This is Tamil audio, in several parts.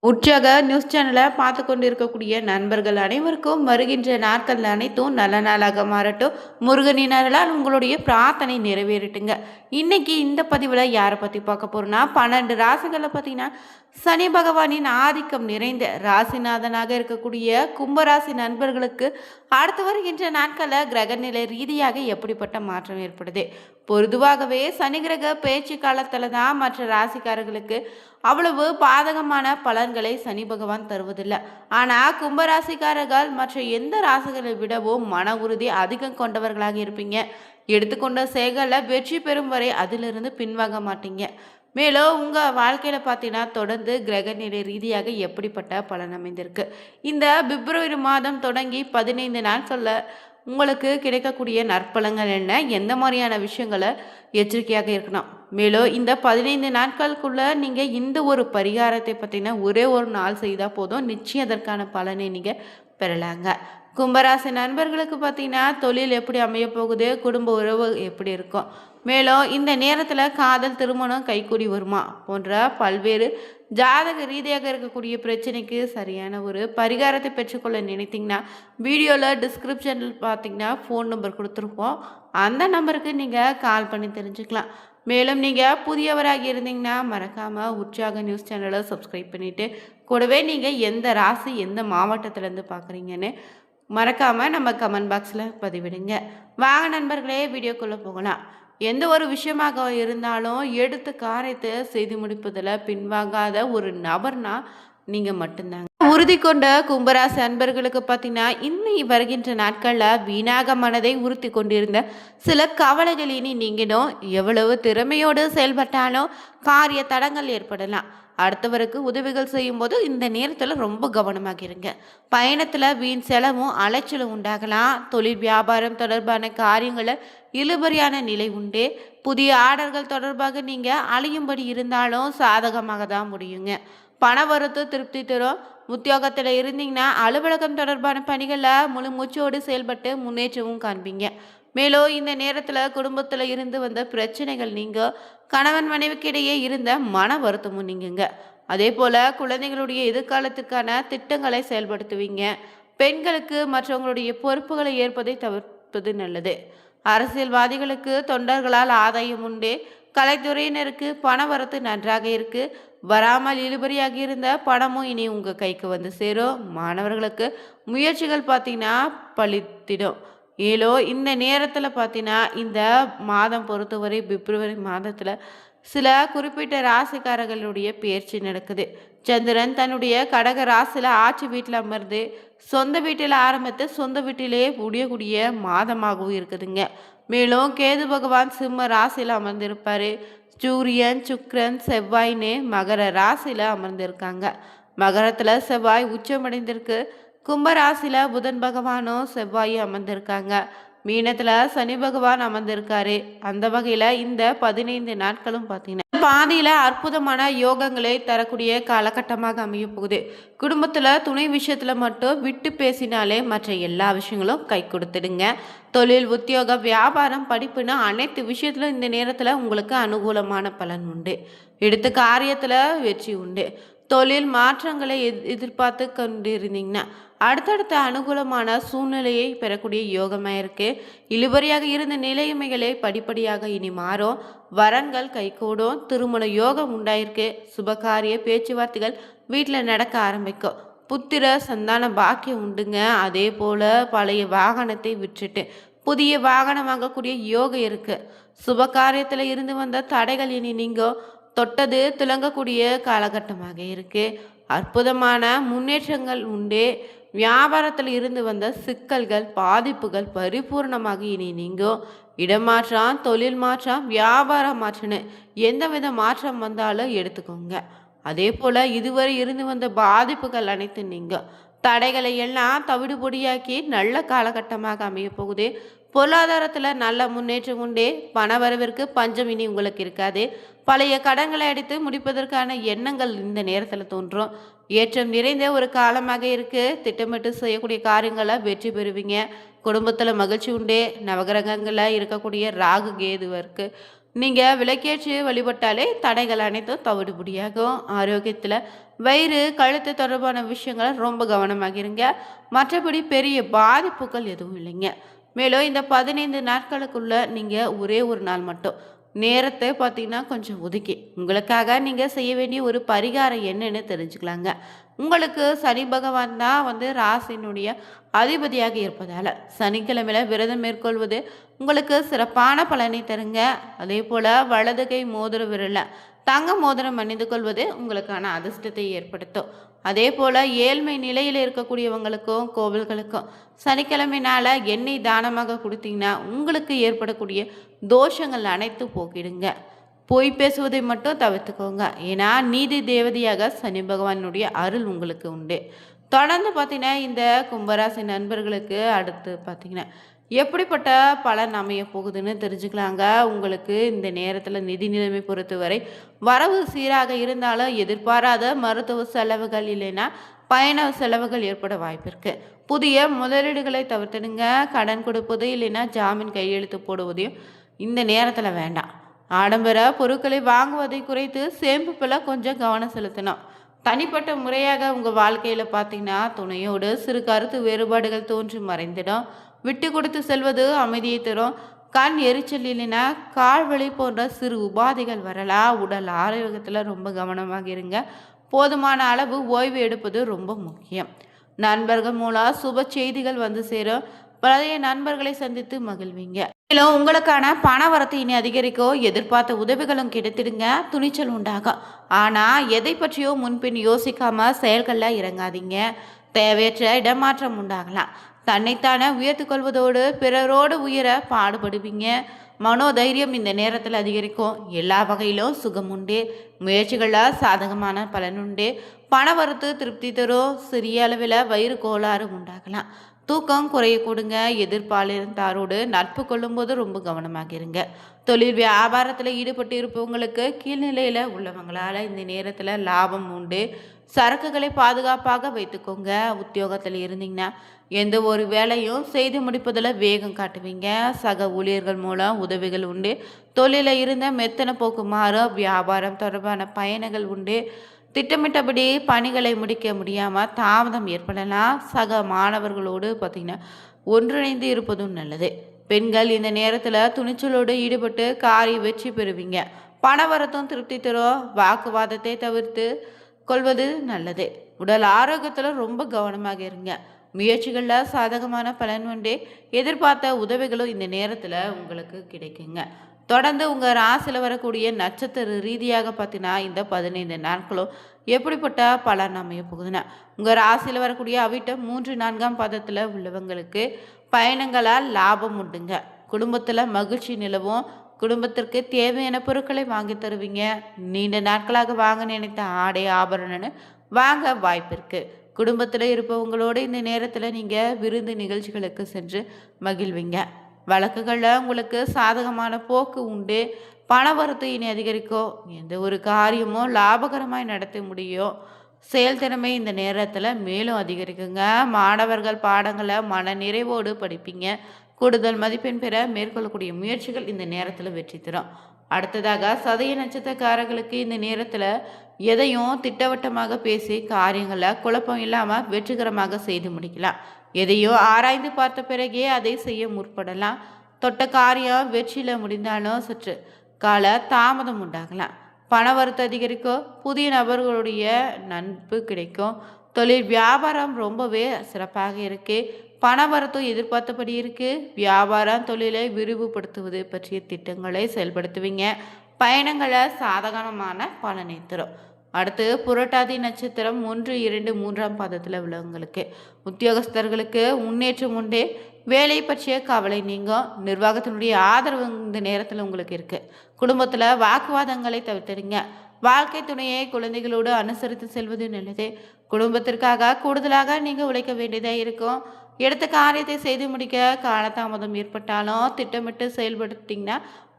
உற்சாக நியூஸ் சேனலை பார்த்து கொண்டு இருக்கக்கூடிய நண்பர்கள் அனைவருக்கும் வருகின்ற நாட்கள் அனைத்தும் நல்ல நாளாக மாறட்டும். முருகனின் அருளால் உங்களுடைய பிரார்த்தனை நிறைவேறட்டுங்க. இன்னைக்கு இந்த பதிவில் யாரை பற்றி பார்க்க போறோம்னா 12 ராசிகளை பார்த்தீங்கன்னா சனி பகவானின் ஆதிக்கம் நிறைந்த ராசிநாதனாக இருக்கக்கூடிய கும்பராசி நண்பர்களுக்கு அடுத்து வருகின்ற நாட்களில் கிரகநிலை ரீதியாக எப்படிப்பட்ட மாற்றம் ஏற்படுது. பொதுவாகவே சனி கிரக பேச்சு காலத்தில் தான் மற்ற ராசிக்காரர்களுக்கு அவ்வளவு பாதகமான பலன்களை சனி பகவான் தருவதில்லை. ஆனால் கும்பராசிக்காரர்கள் மற்ற எந்த ராசிகளை விடவும் மன உறுதி அதிகம் கொண்டவர்களாக இருப்பீங்க. எடுத்துக்கொண்ட செயல்களில் வெற்றி பெறும் வரை அதிலிருந்து பின்வாங்க மாட்டீங்க. மேலும் உங்கள் வாழ்க்கையில் பார்த்தீங்கன்னா தொடர்ந்து கிரகநிலை ரீதியாக எப்படிப்பட்ட பலன் அமைந்திருக்கு. இந்த பிப்ரவரி மாதம் தொடங்கி 15 நாட்களில் உங்களுக்கு கிடைக்கக்கூடிய நற்பலங்கள் என்ன, எந்த மாதிரியான விஷயங்களை எச்சரிக்கையாக இருக்கணும். மேலும் இந்த 15 நாட்களுக்குள்ள நீங்கள் இந்த ஒரு பரிகாரத்தை பார்த்தீங்கன்னா ஒரே ஒரு நாள் செய்தால் போதும், நிச்சயம் அதற்கான பலனை நீங்கள் பெறலாங்க. கும்பராசி நண்பர்களுக்கு பார்த்தீங்கன்னா தொழில் எப்படி அமைய போகுது, குடும்ப உறவு எப்படி இருக்கும், மேலும் இந்த நேரத்தில் காதல் திருமணம் கைக்கூடி வருமா போன்ற பல்வேறு ஜாதக ரீதியாக இருக்கக்கூடிய பிரச்சனைக்கு சரியான ஒரு பரிகாரத்தை பெற்றுக்கொள்ள நினைத்தீங்கன்னா வீடியோவில் டிஸ்கிரிப்ஷனில் பார்த்தீங்கன்னா ஃபோன் நம்பர் கொடுத்துருப்போம். அந்த நம்பருக்கு நீங்கள் கால் பண்ணி தெரிஞ்சுக்கலாம். மேலும் நீங்கள் புதியவராக இருந்தீங்கன்னா மறக்காமல் உற்சாக நியூஸ் சேனலை சப்ஸ்கிரைப் பண்ணிவிட்டு கூடவே நீங்கள் எந்த ராசி எந்த மாவட்டத்திலேருந்து பார்க்குறீங்கன்னு மறக்காமல் நம்ம கமெண்ட் பாக்ஸில் பதிவிடுங்க. வாங்க நண்பர்களே, வீடியோக்குள்ளே போகலாம். எந்த ஒரு விஷயமாக இருந்தாலும் எடுத்து காரியத்தை செய்து முடிப்பதில் பின்வாங்காத ஒரு நபர்னா நீங்கள் மட்டும்தாங்க. உறுதி கொண்ட கும்பராசி அன்பர்களுக்கு பார்த்தீங்கன்னா இன்னும் வருகின்ற நாட்களில் வீணாக மனதை உறுத்தி கொண்டிருந்த சில கவலைகள் இனி நீங்கிடும். எவ்வளவு திறமையோடு செயல்பட்டாலும் காரிய தடங்கள் ஏற்படலாம். அடுத்தவருக்கு உதவிகள் செய்யும் போது இந்த நேரத்தில் ரொம்ப கவனமாக இருங்க. பயணத்தில் வீண் செலவும் அலைச்சலும் உண்டாகலாம். தொழில் வியாபாரம் தொடர்பான காரியங்களை இழுபறியான நிலை உண்டு. புதிய ஆர்டர்கள் தொடர்பாக நீங்கள் அலையும்படி இருந்தாலும் சாதகமாக தான் முடியுங்க. பண வரத்து திருப்தி தரும். உத்தியோகத்தில் இருந்தீங்கன்னா அலுவலகம் தொடர்பான பணிகளில் முழு மூச்சோடு செயல்பட்டு முன்னேற்றமும் காண்பீங்க. மேலும் இந்த நேரத்தில் குடும்பத்தில் இருந்து வந்த பிரச்சனைகள் நீங்கள் கணவன் மனைவிக்கு இடையே இருந்த மன வருத்தமும் நீங்குங்க. அதே போல் குழந்தைகளுடைய எதிர்காலத்திற்கான திட்டங்களை செயல்படுத்துவீங்க. பெண்களுக்கு மற்றவங்களுடைய பொறுப்புகளை ஏற்பதை தவிர்ப்பது நல்லது. அரசியல்வாதிகளுக்கு தொண்டர்களால் ஆதாயம் உண்டு. கலைத்துறையினருக்கு பண வரத்து நன்றாக இருக்கு. வராமல் இழுபறியாக இருந்த பணமும் இனி உங்கள் கைக்கு வந்து சேரும். மாணவர்களுக்கு முயற்சிகள் பார்த்தீங்கன்னா பழித்திடும். ஏலோ இந்த நேரத்தில் பார்த்தீங்கன்னா இந்த மாதம் பொறுத்தவரை பிப்ரவரி மாதத்தில் சில குறிப்பிட்ட ராசிக்காரர்களுடைய பயிற்சி நடக்குது. சந்திரன் தன்னுடைய கடக ராசியில் ஆட்சி வீட்டில் அமர்ந்து சொந்த வீட்டில் ஆரம்பித்து சொந்த வீட்டிலே முடியக்கூடிய மாதமாகவும் இருக்குதுங்க. மேலும் கேது பகவான் சிம்ம ராசியில் அமர்ந்திருப்பார். சூரியன் சுக்கிரன் செவ்வாய்னு மகர ராசியில் அமர்ந்திருக்காங்க. மகரத்தில் செவ்வாய் உச்சமடைந்திருக்கு. கும்பராசியில் புதன் பகவானும் செவ்வாயும் அமர்ந்திருக்காங்க. மீனத்தில் சனி பகவான் அமர்ந்திருக்காரு. அந்த வகையில் இந்த 15 நாட்களும் பார்த்தீங்கன்னா பாதியில் அற்புதமான யோகங்களை தரக்கூடிய காலகட்டமாக அமைய போகுது. குடும்பத்தில் துணை விஷயத்தில் மட்டும் விட்டு பேசினாலே மற்ற எல்லா விஷயங்களும் கை கொடுத்துடுங்க. தொழில் உத்தியோகம் வியாபாரம் படிப்புன்னு அனைத்து விஷயத்திலும் இந்த நேரத்தில் உங்களுக்கு அனுகூலமான பலன் உண்டு. எடுத்த காரியத்தில் வெற்றி உண்டு. தொழில் மாற்றங்களை எதிர்பார்த்து கொண்டிருந்தீங்கன்னா அடுத்தடுத்த அனுகூலமான சூழ்நிலையை பெறக்கூடிய யோகமாக இருக்குது. இழுபறியாக இருந்த நிலைமைகளை படிப்படியாக இனி மாறும். வரன்கள் கைகூடும். திருமண யோகம் உண்டாயிருக்கு. சுபகாரிய பேச்சுவார்த்தைகள் வீட்டில் நடக்க ஆரம்பிக்கும். புத்திர சந்தான பாக்கியம் உண்டுங்க. அதே போல் பழைய வாகனத்தை விற்றுட்டு புதிய வாகனம் வாங்கக்கூடிய யோகம் இருக்குது. சுபகாரியத்தில் இருந்து வந்த தடைகள் இனி நீங்கள் தொட்டது துலங்கக்கூடிய காலகட்டமாக இருக்கு. அற்புதமான முன்னேற்றங்கள் உண்டு. வியாபாரத்தில் இருந்து வந்த சிக்கல்கள் பாதிப்புகள் பரிபூர்ணமாக இனி நீங்கும். இடமாற்றம் தொழில் மாற்றம் வியாபாரம் மாற்றன்னு எந்தவித மாற்றம் வந்தாலும் எடுத்துக்கோங்க. அதே போல் இதுவரை இருந்து வந்த பாதிப்புகள் அனைத்து நீங்கும். தடைகளை எல்லாம் தவிடுபொடியாக்கி நல்ல காலகட்டமாக அமைய போகுது. பொருளாதாரத்தில் நல்ல முன்னேற்றம் உண்டு. பணவரவிற்கு பஞ்சம் இனி உங்களுக்கு இருக்காது. பழைய கடன்களை அடித்து முடிப்பதற்கான எண்ணங்கள் இந்த நேரத்தில் தோன்றும். ஏற்றம் நிறைந்த ஒரு காலமாக இருக்குது. திட்டமிட்டு செய்யக்கூடிய காரியங்களை வெற்றி பெறுவீங்க. குடும்பத்தில் மகிழ்ச்சி உண்டு. நவகிரகங்களில் இருக்கக்கூடிய ராகு கேதுவருக்கு நீங்கள் விளக்கேற்றி வழிபட்டாலே தடைகள் அனைத்தும் தவிடுபடியாகும். ஆரோக்கியத்தில் வயிறு கழுத்து தொடர்பான விஷயங்களை ரொம்ப கவனமாக இருங்க. மற்றபடி பெரிய பாதிப்புகள் எதுவும் இல்லைங்க. மேலும் இந்த 15 நாட்களுக்குள்ள நீங்கள் ஒரே ஒரு நாள் மட்டும் நேரத்தை பார்த்தீங்கன்னா கொஞ்சம் ஒதுக்கி உங்களுக்காக நீங்கள் செய்ய வேண்டிய ஒரு பரிகாரம் என்னன்னு தெரிஞ்சுக்கலாங்க. உங்களுக்கு சனி பகவான் தான் ராசினுடைய அதிபதியாக இருப்பதால் சனிக்கிழமையில விரதம் மேற்கொள்வது உங்களுக்கு சிறப்பான பலனை தருங்க. அதே போல் வலது கை மோதிர விரல தங்க மோதிரம் அணிந்து கொள்வது உங்களுக்கான அதிர்ஷ்டத்தை ஏற்படுத்தும். அதே போல் ஏழ்மை நிலையில் இருக்கக்கூடியவங்களுக்கும் கோவில்களுக்கும் சனிக்கிழமை நாள எண்ணெய் தானமாக கொடுத்தீங்கன்னா உங்களுக்கு ஏற்படக்கூடிய தோஷங்கள் அனைத்தும் போக்கிடுங்க. பொய் பேசுவதை மட்டும் தவிர்த்துக்கோங்க. ஏன்னா நீதி தேவதையாக சனி பகவானுடைய அருள் உங்களுக்கு உண்டு. தொடர்ந்து பார்த்தீங்கன்னா இந்த கும்பராசி நண்பர்களுக்கு அடுத்து பார்த்தீங்கன்னா எப்படிப்பட்ட பலன் அமைய போகுதுன்னு தெரிஞ்சுக்கலாங்க. உங்களுக்கு இந்த நேரத்தில் நிதி நிலைமை பொறுத்தவரை வரவு சீராக இருந்தாலும் எதிர்பாராத மருத்துவ செலவுகள் இல்லைன்னா பயண செலவுகள் ஏற்பட வாய்ப்பு இருக்கு. புதிய முதலீடுகளை தவிர்த்துடுங்க. கடன் கொடுப்பது இல்லைன்னா ஜாமீன் கையெழுத்து போடுவதையும் இந்த நேரத்தில் வேண்டாம். ஆடம்பர பொருட்களை வாங்குவதை குறைத்து சேமிப்பில் கொஞ்சம் கவனம் செலுத்தணும். தனிப்பட்ட முறையாக உங்கள் வாழ்க்கையில் பார்த்தீங்கன்னா துணையோடு சிறு கருத்து வேறுபாடுகள் தோன்றி மறைந்திடும். விட்டு கொடுத்து செல்வது அமைதியை தரும். கண் எரிச்சல் இல்லைன்னா கால்வலி போன்ற சிறு உபாதைகள் வரலாம். உடல் ஆரோக்கியத்தில் ரொம்ப கவனமாக இருங்க. போதுமான அளவு ஓய்வு எடுப்பது ரொம்ப முக்கியம். நண்பர்கள் மூலம் சுப செய்திகள் சேரும். பழைய நண்பர்களை சந்தித்து மகிழ்வீங்க. மேலும் உங்களுக்கான பண வரத்து இனி அதிகரிக்கும். எதிர்பார்த்த உதவிகளும் கிடைத்திடுங்க. துணிச்சல் உண்டாகும். ஆனால் எதை பற்றியோ முன்பின் யோசிக்காம செயல்களில் இறங்காதீங்க. தேவையற்ற இடமாற்றம் உண்டாகலாம். தன்னைத்தானே உயர்த்து கொள்வதோடு பிறரோடு உயர பாடுபடுவீங்க. மனோதைரியம் இந்த நேரத்தில் அதிகரிக்கும். எல்லா வகையிலும் சுகம் உண்டு. முயற்சிகளில் சாதகமான பலன் உண்டு. பண வரத்து திருப்தி தரும். சிறிய அளவில் வயிறு கோளாறு உண்டாகலாம். தூக்கம் குறைய கொடுங்க. எதிர்பாலினத்தாரோடு நட்பு கொள்ளும்போது ரொம்ப கவனமாக இருங்க. தொழில் வியாபாரத்தில் ஈடுபட்டு இருப்பவங்களுக்கு கீழ்நிலையில் உள்ளவங்களால் இந்த நேரத்தில் லாபம் உண்டு. சரக்குகளை பாதுகாப்பாக வைத்துக்கோங்க. உத்தியோகத்தில் இருந்தீங்கன்னா எந்த ஒரு வேலையும் செய்து முடிப்பதில் வேகம் காட்டுவீங்க. சக ஊழியர்கள் மூலம் உதவிகள் உண்டு. தொழிலில் இருந்த மெத்தன போக்கு மாறும். வியாபாரம் தொடர்பான பயணங்கள் உண்டு. திட்டமிட்டபடி பணிகளை முடிக்க முடியாமல் தாமதம் ஏற்படலாம். சக மாணவர்களோடு பார்த்திங்கன்னா ஒன்றிணைந்து இருப்பதும் நல்லது. பெண்கள் இந்த நேரத்தில் துணிச்சலோடு ஈடுபட்டு காரிய வெற்றி பெறுவீங்க. பணவரத்தும் திருப்தி தரும். வாக்குவாதத்தை தவிர்த்து கொள்வது நல்லது. உடல் ஆரோக்கியத்தில் ரொம்ப கவனமாக இருங்க. முயற்சிகளில் சாதகமான பலன் உண்டு. எதிர்பார்த்த உதவிகளும் இந்த நேரத்தில் உங்களுக்கு கிடைக்குங்க. தொடர்ந்து உங்கள் ராசியில் வரக்கூடிய நட்சத்திர ரீதியாக பார்த்தீங்கன்னா இந்த 15 நாட்களும் எப்படிப்பட்ட பலன் அமைய போகுதுன்னா உங்கள் ராசியில் வரக்கூடிய அவிட்டம் 3, 4ஆம் பாதத்தில் உள்ளவங்களுக்கு பயணங்களால் லாபம் உண்டுங்க. குடும்பத்தில் மகிழ்ச்சி நிலவும். குடும்பத்திற்கு தேவையான பொருட்களை வாங்கி தருவீங்க. நீண்ட நாட்களாக வாங்க நினைத்த ஆடை ஆபரணன்னு வாங்க வாய்ப்பு இருக்குது. குடும்பத்தில் இருப்பவங்களோடு இந்த நேரத்தில் நீங்கள் விருந்து நிகழ்ச்சிகளுக்கு சென்று மகிழ்வீங்க. வழக்குகளில் உங்களுக்கு சாதகமான போக்கு உண்டு. பண வரத்து இனி அதிகரிக்கும். எந்த ஒரு காரியமும் லாபகரமாய் நடத்த முடியும். செயல்திறமை இந்த நேரத்தில் மேலும் அதிகரிக்குங்க. மாணவர்கள் பாடங்களை மன நிறைவோடு படிப்பீங்க. கூடுதல் மதிப்பெண் பெற மேற்கொள்ளக்கூடிய முயற்சிகள் இந்த நேரத்தில் வெற்றி தரும். அடுத்ததாக சதய நட்சத்திரக்காரர்களுக்கு இந்த நேரத்தில் எதையும் திட்டவட்டமாக பேசி காரியங்களை குழப்பம் இல்லாமல் வெற்றிகரமாக செய்து முடிக்கலாம். எதையோ ஆராய்ந்து பார்த்த பிறகே அதை செய்ய முற்படலாம். தொட்ட காரியம் வெற்றியில் முடிந்தாலும் சற்று கால தாமதம் உண்டாகலாம். பண வரத்து அதிகரிக்கும். புதிய நபர்களுடைய நட்பு கிடைக்கும். தொழில் வியாபாரம் ரொம்பவே சிறப்பாக இருக்குது. பண வரத்தும் எதிர்பார்த்தபடி இருக்குது. வியாபாரம் தொழிலை விரிவுபடுத்துவது பற்றிய திட்டங்களை செயல்படுத்துவீங்க. பயணங்களை சாதகமான பலனை தரும். அடுத்து புரட்டாதி நட்சத்திரம் 1, 2, 3ஆம் பாதத்தில் உள்ளவங்களுக்கு உத்தியோகஸ்தர்களுக்கு முன்னேற்றம் உண்டு. வேலை பற்றிய கவலை நீங்கும். நிர்வாகத்தினுடைய ஆதரவு இந்த நேரத்தில் உங்களுக்கு இருக்குது. குடும்பத்தில் வாக்குவாதங்களை தவிர்த்துடுங்க. வாழ்க்கை துணையை குழந்தைகளோடு அனுசரித்து செல்வது நல்லது. குடும்பத்திற்காக கூடுதலாக நீங்கள் உழைக்க வேண்டியதாக இருக்கும். எடுத்த காரியத்தை செய்து முடிக்க காலதாமதம் ஏற்பட்டாலும் திட்டமிட்டு செயல்படுத்திங்கன்னா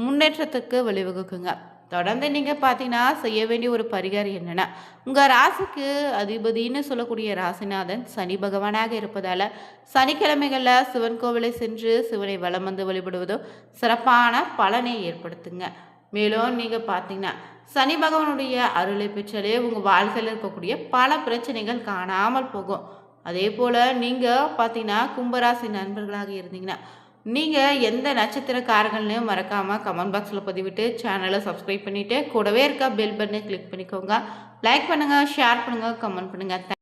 முன்னேற்றத்துக்கு வழிவகுக்குங்க. தொடர்ந்து நீங்கள் பார்த்தீங்கன்னா செய்ய வேண்டிய ஒரு பரிகாரம் என்னென்னா உங்கள் ராசிக்கு அதிபதினு சொல்லக்கூடிய ராசிநாதன் சனி பகவானாக இருப்பதால் சனிக்கிழமைகளில் சிவன் கோவிலை சென்று சிவனை வலம் வந்து வழிபடுவதும் சிறப்பான பலனை ஏற்படுத்துங்க. மேலும் நீங்கள் பார்த்தீங்கன்னா சனி பகவானுடைய அருளை பெற்றாலே உங்கள் வாழ்க்கையில் இருக்கக்கூடிய பல பிரச்சனைகள் காணாமல் போகும். அதே போல் நீங்கள் பார்த்தீங்கன்னா கும்பராசி நண்பர்களாக இருந்தீங்கன்னா நீங்கள் எந்த நட்சத்திரக்காரர்கள்னு மறக்காமல் கமெண்ட் பாக்ஸில் பதிவிட்டு சேனலை சப்ஸ்கிரைப் பண்ணிவிட்டு கூடவே இருக்க பெல் பட்டனை கிளிக் பண்ணிக்கோங்க. லைக் பண்ணுங்கள், ஷேர் பண்ணுங்கள், கமெண்ட் பண்ணுங்கள்.